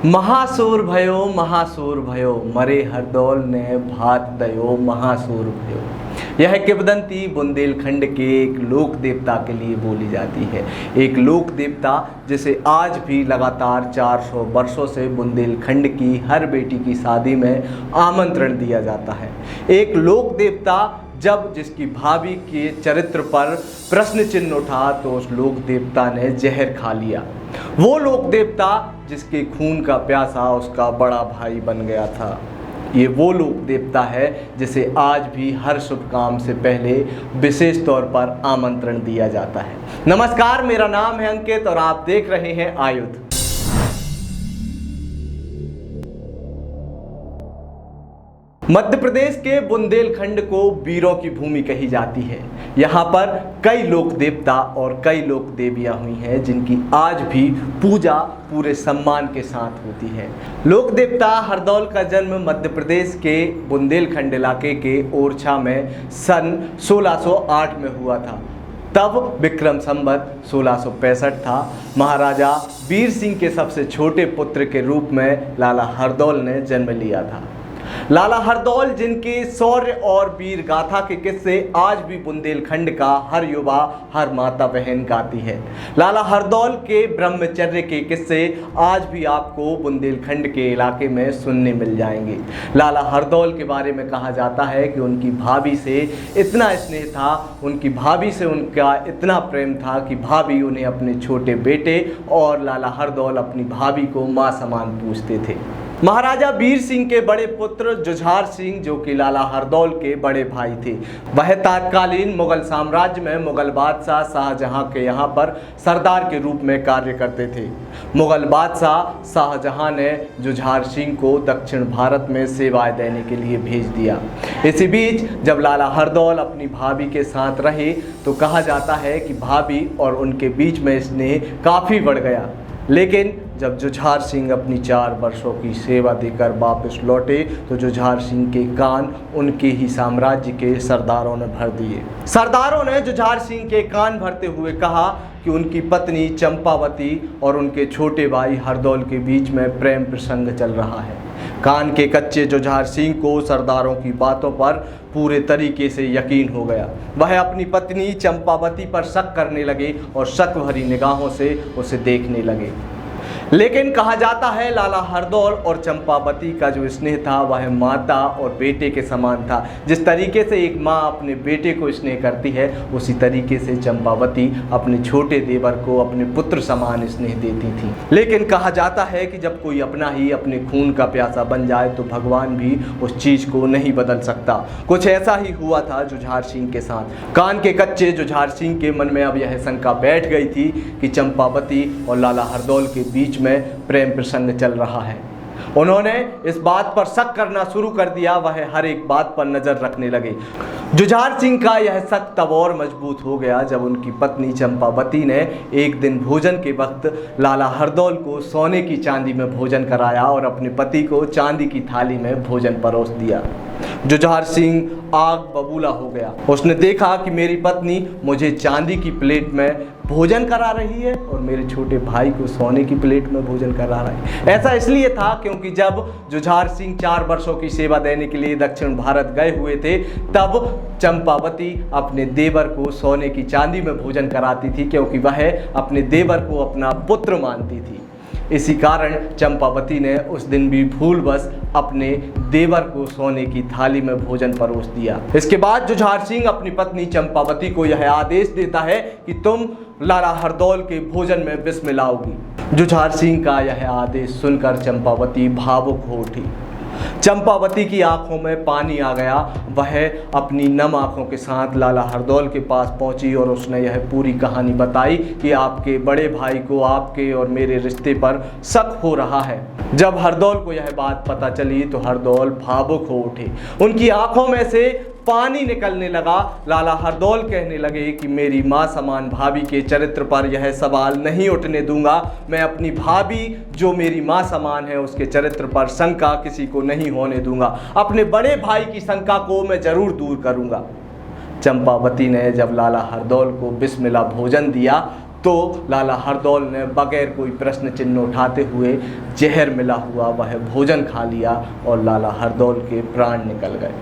महासूर भयो मरे हरदौल ने भात दयो महासूर भयो। यह किंवदंती बुंदेलखंड के एक लोक देवता के लिए बोली जाती है। एक लोक देवता जिसे आज भी लगातार 400 वर्षों से बुंदेलखंड की हर बेटी की शादी में आमंत्रण दिया जाता है। एक लोक देवता जब जिसकी भाभी के चरित्र पर प्रश्न चिन्ह उठा तो उस लोक देवता ने जहर खा लिया। वो लोक देवता जिसके खून का प्यासा उसका बड़ा भाई बन गया था। ये वो लोक देवता है जिसे आज भी हर शुभ काम से पहले विशेष तौर पर आमंत्रण दिया जाता है। नमस्कार, मेरा नाम है अंकित और आप देख रहे हैं आयुध। मध्य प्रदेश के बुंदेलखंड को वीरों की भूमि कही जाती है। यहाँ पर कई लोक देवता और कई लोक देवियाँ हुई हैं जिनकी आज भी पूजा पूरे सम्मान के साथ होती है। लोक देवता हरदौल का जन्म मध्य प्रदेश के बुंदेलखंड इलाके के ओरछा में सन 1608 में हुआ था। तब विक्रम संवत 1665 था। महाराजा वीर सिंह के सबसे छोटे पुत्र के रूप में लाला हरदौल ने जन्म लिया था। लाला हरदौल जिनके शौर्य और वीर गाथा के किस्से आज भी बुंदेलखंड का हर युवा हर माता बहन गाती है। लाला हरदौल के ब्रह्मचर्य के किस्से आज भी आपको बुंदेलखंड के इलाके में सुनने मिल जाएंगे। लाला हरदौल के बारे में कहा जाता है कि उनकी भाभी से इतना स्नेह था, उनकी भाभी से उनका इतना प्रेम था कि भाभी उन्हें अपने छोटे बेटे और लाला हरदौल अपनी भाभी को माँ समान पूजते थे। महाराजा वीर सिंह के बड़े पुत्र जुझार सिंह जो कि लाला हरदौल के बड़े भाई थे, वह तत्कालीन मुगल साम्राज्य में मुगल बादशाह शाहजहां के यहाँ पर सरदार के रूप में कार्य करते थे। मुगल बादशाह शाहजहां ने जुझार सिंह को दक्षिण भारत में सेवाएं देने के लिए भेज दिया। इसी बीच जब लाला हरदौल अपनी भाभी के साथ रहे तो कहा जाता है कि भाभी और उनके बीच में स्नेह काफ़ी बढ़ गया। लेकिन जब जुझार सिंह अपनी 4 वर्षों की सेवा देकर वापस लौटे तो जुझार सिंह के कान उनके ही साम्राज्य के सरदारों ने भर दिए। सरदारों ने जुझार सिंह के कान भरते हुए कहा कि उनकी पत्नी चंपावती और उनके छोटे भाई हरदौल के बीच में प्रेम प्रसंग चल रहा है। कान के कच्चे जुझार सिंह को सरदारों की बातों पर पूरे तरीके से यकीन हो गया। वह अपनी पत्नी चंपावती पर शक करने लगे और शक भरी निगाहों से उसे देखने लगे। लेकिन कहा जाता है लाला हरदौल और चंपावती का जो स्नेह था वह माता और बेटे के समान था। जिस तरीके से एक माँ अपने बेटे को स्नेह करती है उसी तरीके से चंपावती अपने छोटे देवर को अपने पुत्र समान स्नेह देती थी। लेकिन कहा जाता है कि जब कोई अपना ही अपने खून का प्यासा बन जाए तो भगवान भी उस चीज़ को नहीं बदल सकता। कुछ ऐसा ही हुआ था जुझार सिंह के साथ। कान के कच्चे जुझार सिंह के मन में अब यह शंका बैठ गई थी कि चंपावती और लाला हरदौल के बीच में प्रेम प्रसंग चल रहा है। उन्होंने इस बात पर शक करना शुरू कर दिया। वह हर एक बात पर नजर रखने लगे। जुझार सिंह का यह शक तब और मजबूत हो गया जब उनकी पत्नी चंपावती ने एक दिन भोजन के वक्त लाला हरदौल को सोने की चांदी में भोजन कराया और अपने पति को चांदी की थाली में भोजन परोस दिया। जुझार सिंह आग बबूला हो गया। उसने देखा कि मेरी पत्नी मुझे चांदी की प्लेट में भोजन करा रही है और मेरे छोटे भाई को सोने की प्लेट में भोजन करा रहा है। ऐसा इसलिए था क्योंकि जब जुझार सिंह 4 वर्षों की सेवा देने के लिए दक्षिण भारत गए हुए थे तब चंपावती अपने देवर को सोने की चांदी में भोजन कराती थी क्योंकि वह अपने देवर को अपना पुत्र मानती थी। इसी कारण चंपावती ने उस दिन भी भूलवश अपने देवर को सोने की थाली में भोजन परोस दिया। इसके बाद जुझार सिंह अपनी पत्नी चंपावती को यह आदेश देता है कि तुम लाला हरदौल के भोजन में विष मिलाओगी। जुझार सिंह का यह आदेश सुनकर चंपावती भावुक हो उठी। चंपावती की आंखों में पानी आ गया। वह अपनी नम आंखों के साथ लाला हरदौल के पास पहुंची और उसने यह पूरी कहानी बताई कि आपके बड़े भाई को आपके और मेरे रिश्ते पर शक हो रहा है। जब हरदौल को यह बात पता चली तो हरदौल भावुक हो उठे। उनकी आंखों में से पानी निकलने लगा। लाला हरदौल कहने लगे कि मेरी माँ समान भाभी के चरित्र पर यह सवाल नहीं उठने दूंगा। मैं अपनी भाभी जो मेरी माँ समान है उसके चरित्र पर शंका किसी को नहीं होने दूंगा। अपने बड़े भाई की शंका को मैं जरूर दूर करूंगा। चंपावती ने जब लाला हरदौल को बिस्मिल्लाह भोजन दिया तो लाला हरदौल ने बगैर कोई प्रश्न चिन्ह उठाते हुए जहर मिला हुआ वह भोजन खा लिया और लाला हरदौल के प्राण निकल गए।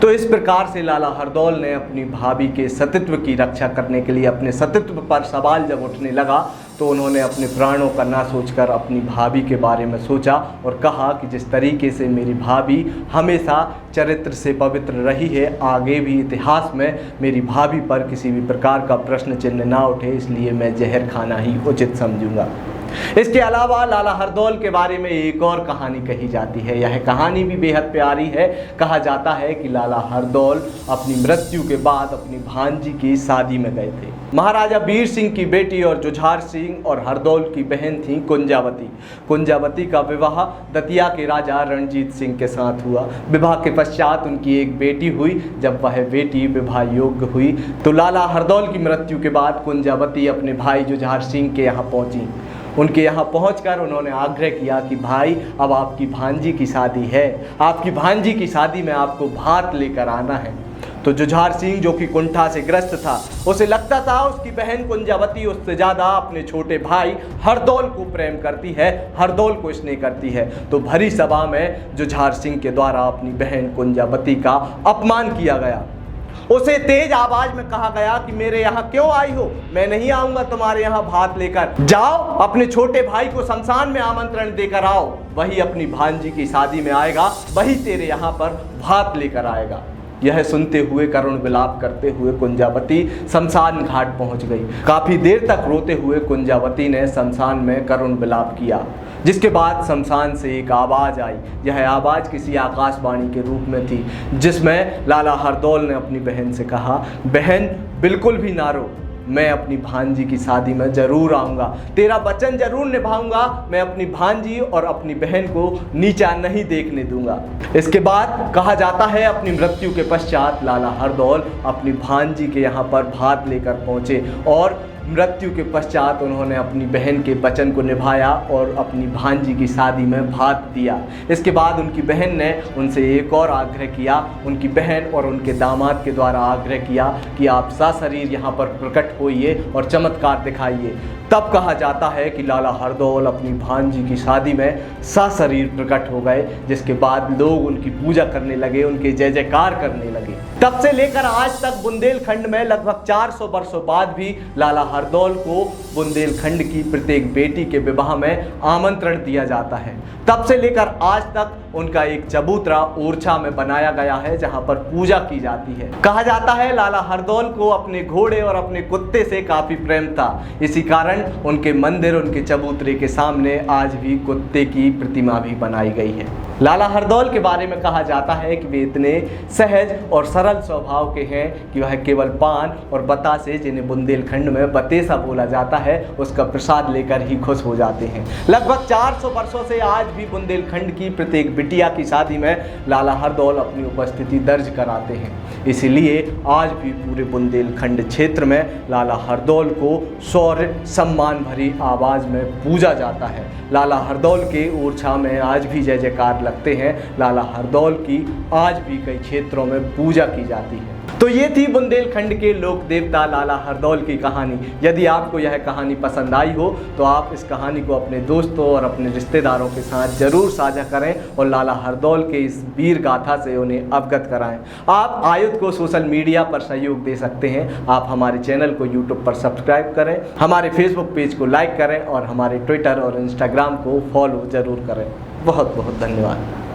तो इस प्रकार से लाला हरदौल ने अपनी भाभी के सतीत्व की रक्षा करने के लिए, अपने सतीत्व पर सवाल जब उठने लगा, तो उन्होंने अपने प्राणों का ना सोचकर अपनी भाभी के बारे में सोचा और कहा कि जिस तरीके से मेरी भाभी हमेशा चरित्र से पवित्र रही है, आगे भी इतिहास में मेरी भाभी पर किसी भी प्रकार का प्रश्न चिन्ह ना उठे, इसलिए मैं जहर खाना ही उचित समझूंगा। इसके अलावा लाला हरदौल के बारे में एक और कहानी कही जाती है। यह कहानी भी बेहद प्यारी है। कहा जाता है कि लाला हरदौल अपनी मृत्यु के बाद अपनी भांजी की शादी में गए थे। महाराजा वीर सिंह की बेटी और जुझार सिंह और हरदौल की बहन थी कुंजावती। कुंजावती का विवाह दतिया के राजा रणजीत सिंह के साथ हुआ। विवाह के पश्चात उनकी एक बेटी हुई। जब वह बेटी विवाह योग्य हुई तो लाला हरदौल की मृत्यु के बाद कुंजावती अपने भाई जुझार सिंह के यहाँ पहुंची। उनके यहाँ पहुंचकर उन्होंने आग्रह किया कि भाई, अब आपकी भांजी की शादी है, आपकी भांजी की शादी में आपको भात लेकर आना है। तो जुझार सिंह, जो कि कुंठा से ग्रस्त था, उसे लगता था उसकी बहन कुंजावती उससे ज़्यादा अपने छोटे भाई हरदौल को प्रेम करती है, हरदौल को स्नेह करती है। तो भरी सभा में जुझार सिंह के द्वारा अपनी बहन कुंजावती का अपमान किया गया। उसे तेज आवाज में कहा गया कि मेरे यहाँ क्यों आई हो? मैं नहीं आऊंगा तुम्हारे यहाँ भात लेकर। जाओ, अपने छोटे भाई को शमशान में आमंत्रण देकर आओ। वही अपनी भांजी की शादी में आएगा, वही तेरे यहाँ पर भात लेकर आएगा। यह सुनते हुए, करुण विलाप करते हुए कुंजावती शमशान घाट पहुंच गई। काफी देर तक रोते हुए कुंजावती ने शमशान में करुण विलाप किया, जिसके बाद शमशान से एक आवाज़ आई। यह आवाज़ किसी आकाशवाणी के रूप में थी, जिसमें लाला हरदौल ने अपनी बहन से कहा, बहन बिल्कुल भी ना रो, मैं अपनी भांजी की शादी में ज़रूर आऊँगा, तेरा वचन ज़रूर निभाऊंगा। मैं अपनी भांजी और अपनी बहन को नीचा नहीं देखने दूंगा। इसके बाद कहा जाता है अपनी मृत्यु के पश्चात लाला हरदौल अपनी भांजी के यहाँ पर भात लेकर पहुँचे और मृत्यु के पश्चात उन्होंने अपनी बहन के वचन को निभाया और अपनी भांजी की शादी में भात दिया। इसके बाद उनकी बहन ने उनसे एक और आग्रह किया। उनकी बहन और उनके दामाद के द्वारा आग्रह किया कि आप सशरीर यहाँ पर प्रकट होइए और चमत्कार दिखाइए। तब कहा जाता है कि लाला हरदौल अपनी भांजी की शादी में सशरीर प्रकट हो गए, जिसके बाद लोग उनकी पूजा करने लगे, उनके जय जयकार करने लगे। तब से लेकर आज तक बुंदेलखंड में लगभग 400 वर्षों बाद भी लाला हरदौल को बुंदेलखंड की प्रत्येक बेटी के विवाह में आमंत्रण दिया जाता है। तब से लेकर आज तक उनका एक चबूतरा ओरछा में बनाया गया है, जहां पर पूजा की जाती है। कहा जाता है लाला हरदौल को अपने घोड़े और अपने कुत्ते से काफी प्रेम था। इसी कारण उनके मंदिर, उनके चबूतरे के सामने आज भी कुत्ते की प्रतिमा भी बनाई गई है। लाला हरदौल के बारे में कहा जाता है कि वे इतने सहज और सरल स्वभाव के हैं कि वह केवल पान और बतासे, जिन्हें बुंदेलखंड में बतेसा बोला जाता है, उसका प्रसाद लेकर ही खुश हो जाते हैं। लगभग 400 वर्षों से आज भी बुंदेलखंड की प्रत्येक बिटिया की शादी में लाला हरदौल अपनी उपस्थिति दर्ज कराते हैं। इसीलिए आज भी पूरे बुंदेलखंड क्षेत्र में लाला हरदौल को शौर्य सम्मान भरी आवाज़ में पूजा जाता है। लाला हरदौल के ओरछा में आज भी जय जयकार लगते हैं। लाला हरदौल की आज भी कई क्षेत्रों में पूजा की जाती है। तो ये थी बुंदेलखंड के लोक देवता लाला हरदौल की कहानी। यदि आपको यह कहानी पसंद आई हो तो आप इस कहानी को अपने दोस्तों और अपने रिश्तेदारों के साथ ज़रूर साझा करें और लाला हरदौल के इस वीर गाथा से उन्हें अवगत कराएं। आप आयुध को सोशल मीडिया पर सहयोग दे सकते हैं। आप हमारे चैनल को यूट्यूब पर सब्सक्राइब करें, हमारे फेसबुक पेज को लाइक करें और हमारे ट्विटर और इंस्टाग्राम को फॉलो ज़रूर करें। बहुत बहुत धन्यवाद।